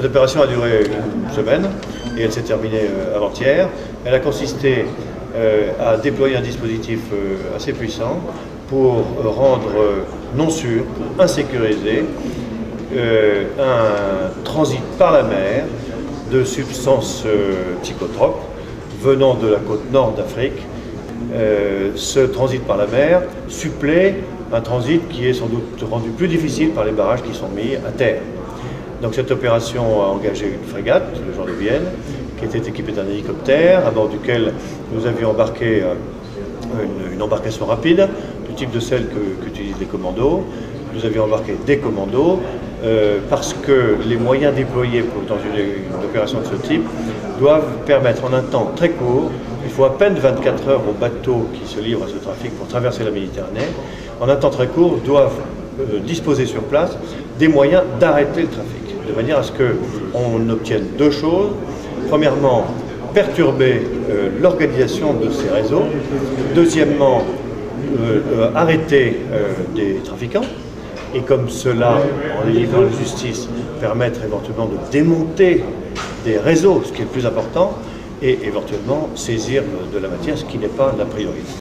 Cette opération a duré une semaine et elle s'est terminée avant-hier. Elle a consisté à déployer un dispositif assez puissant pour rendre non sûr, insécurisé, un transit par la mer de substances psychotropes venant de la côte nord d'Afrique. Ce transit par la mer supplée un transit qui est sans doute rendu plus difficile par les barrages qui sont mis à terre. Donc cette opération a engagé une frégate, le Jean de Vienne, qui était équipée d'un hélicoptère, à bord duquel nous avions embarqué une embarcation rapide, du type de celle qu'utilisent les commandos. Nous avions embarqué des commandos parce que les moyens déployés dans une opération de ce type doivent permettre en un temps très court, il faut à peine 24 heures aux bateaux qui se livrent à ce trafic pour traverser la Méditerranée, en un temps très court doivent disposer sur place des moyens d'arrêter le trafic, de manière à ce qu'on obtienne deux choses. Premièrement, perturber l'organisation de ces réseaux. Deuxièmement, arrêter des trafiquants. Et comme cela, en les livrant à la justice, permettre éventuellement de démonter des réseaux, ce qui est le plus important, et éventuellement saisir de la matière, ce qui n'est pas la priorité.